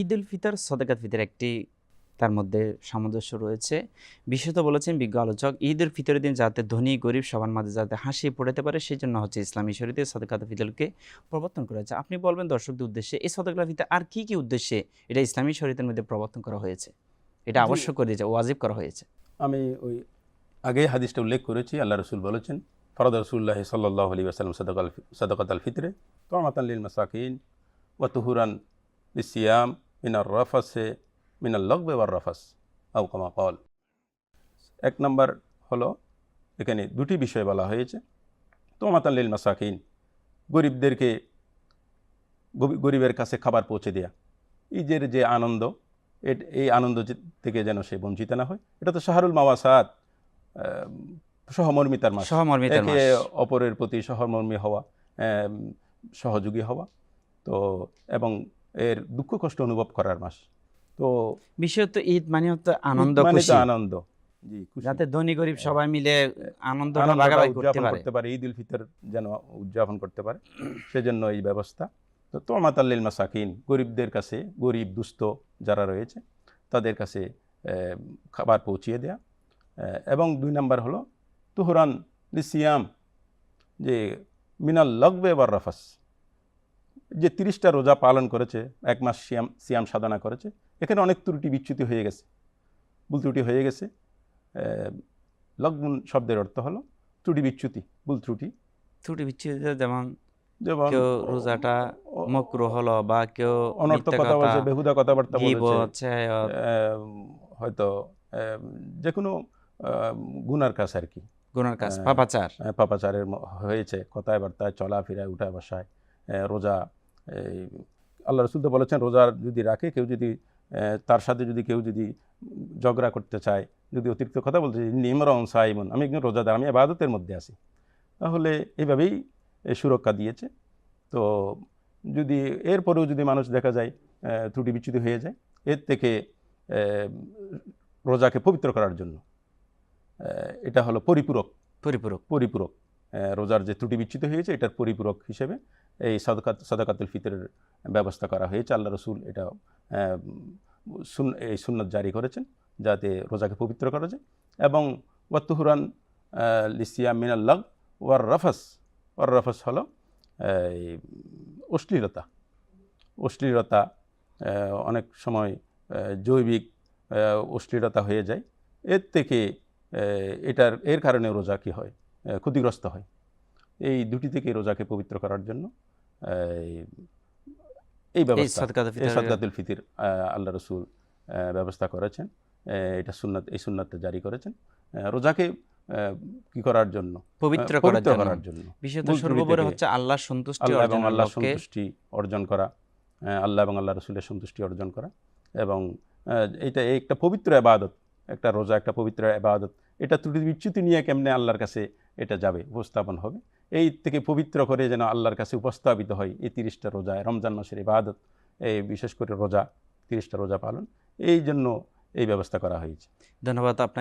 ঈদ উল ফিতর সদকাত ফিতর একটি তার মধ্যে সামঞ্জস্য রয়েছে। বিশেষত বলেছেন বিজ্ঞ আলোচক, ঈদ উল ফিতরের দিন যাতে ধনী গরিব সবার মাঝে যাতে হাসি ফোটাতে পারে সেই জন্য হচ্ছে ইসলামী শরীয়তে সদকাত ফিতরকে প্রবর্তন করা হয়েছে। আপনি বলবেন দর্শকদের উদ্দেশ্যে এই সদকাত ফিতর আর কি কি উদ্দেশ্যে এটা ইসলামী শরীয়তের মধ্যে প্রবর্তন করা হয়েছে, এটা জি, আবশ্যক করে দিয়েছে, ওয়াজিব করা হয়েছে? আমি ওই আগেই হাদিসটা উল্লেখ করেছি। আল্লাহ রসুল বলেছেন, ফরদ রসুল্লাহ সাল্লাল্লাহু আলাইহি ওয়াসাল্লাম সাদাকাত আল ফিতরে তুমাতান লিল মাসাকিন ওয়া তুহুরান লিসিয়াম মিনার রাফাসে মিনাল লাগবে ওয়ার রাফাস আও কামা ক্বাল। এক নম্বর হলো, এখানে দুটি বিষয় বলা হয়েছে। তুমাতান লিল মাসাকিন, গরিবদেরকে, গরিবের কাছে খাবার পৌঁছে দেয়া। ঈদের যে আনন্দ, এই আনন্দ থেকে যেন সে বঞ্চিত না হয়। এটা তো শাহরুল মাওয়াসাত, সহমর্মিতার মাস। সহমর্মিতার একে মাস। অপরের প্রতি সহমর্মী হওয়া, সহযোগী হওয়া, তো এবং এর দুঃখ কষ্ট অনুভব করার মাস। তো বিশেষত ঈদ মানে হচ্ছে আনন্দ, মানে তো খুশি, আনন্দ, জি, খুশি, যাতে ধনী গরিব সবাই মিলে আনন্দটা আনন্দটা ভাগাভাগি করতে উদযাপন পারে। করতে পারে, ঈদ উল ফিতর যেন উদযাপন করতে পারে, সেজন্য এই ব্যবস্থা। তো তোমাতাল্লিল মাসাকিন, গরিবদের কাছে, গরিব দুস্থ যারা রয়েছে তাদের কাছে খাবার পৌঁছিয়ে দেয়া। এবং দুই নাম্বার হলো তুহরান লিসিয়াম, যে মিনাল লগবে ওয়ার রাফাস, যে 30টা রোজা পালন করেছে, এক মাস সিয়াম সাধনা করেছে, এখানে অনেক ত্রুটি বিচ্যুতি হয়ে গেছে, ভুল ত্রুটি হয়ে গেছে। লগ্ন শব্দের অর্থ হলো ত্রুটি বিচ্যুতি, ভুল ত্রুটি। ত্রুটি বিচ্ছুতি যেমন যেমন কেউ রোজাটা মকরুহ হলো বা কেউ অনর্থক মিথ্যা কথা কথা, বলছে, বেহুদা কথাবার্তা বলেছে, গীবত, ছায়াত, হয়তো যে কোনো গুনার কাজ আর কি, গুনার কাজ, পাপাচার। পাপাচারের হয়েছে, কথায় বার্তায়, চলাফেরায়, উঠায় বসায়। রোজা, এই আল্লাহ রসুল তো বলেছেন, রোজা যদি রাখে কেউ, যদি তার সাথে যদি কেউ যদি ঝগড়া করতে চায়, যদি অতিরিক্ত কথা বলতে চায়, নিমরন সাইমন, আমি একজন রোজাদার, আমি ইবাদতের মধ্যে আছি, তাহলে এইভাবেই সুরক্ষা দিয়েছে। তো যদি এরপরেও যদি মানুষ দেখা যায় ত্রুটি বিচ্যুতি হয়ে যায়, এর থেকে রোজাকে পবিত্র করার জন্য এটা হলো পরিপূরক, পরিপূরক রোজার যে ত্রুটি বিচ্যুতি হয়েছে এটার পরিপূরক হিসেবে এই সাদাকাতুল ফিতরের ব্যবস্থা করা হয়েছে। আল্লাহ রসুল এটা এই সুন্নাত জারি করেছেন যাতে রোজাকে পবিত্র করা যায়। এবং ওয়াতুহুরান লিসিয়াম মিনাল লাগ ওয়ার রাফাস, ওয়ার রাফাস হলো অশ্লীলতা। অশ্লীলতা অনেক সময় জৈবিক অশ্লীলতা হয়ে যায়, এর থেকে এর কারণে রোজা কি হয়, ক্ষতিগ্রস্ত হয়। এই দুটি থেকে রোজাকে পবিত্র করার জন্য এই ব্যবস্থা, এই সাদকাতুল ফিতর আল্লাহ রসুল ব্যবস্থা করেছেন। এটা সুন্নাত, এই সুন্নাতটা জারি করেছেন রোজাকে কি করার জন্য, পবিত্র করার জন্য। বিশেষত সর্বোপরি হচ্ছে আল্লাহর সন্তুষ্টি অর্জন, এবং আল্লাহর সন্তুষ্টি অর্জন করা, আল্লাহ এবং আল্লাহ রসুলের সন্তুষ্টি অর্জন করা। এবং এইটা একটা পবিত্র ইবাদত, একটা রোজা একটা পবিত্র ইবাদত। এটা ত্রুটি বিচ্যুতি নিয়ে কেমনে আল্লাহর কাছে এটা যাবে, উপস্থাপন হবে, এই থেকে পবিত্র করে যেন আল্লাহর কাছে উপস্থাপিত হয় এই 30টা রোজা, রমজান মাসের ইবাদত, এই বিশেষ করে রোজা, 30টা রোজা পালন, এই জন্য এই ব্যবস্থা করা হয়েছে। ধন্যবাদ আপনাকে।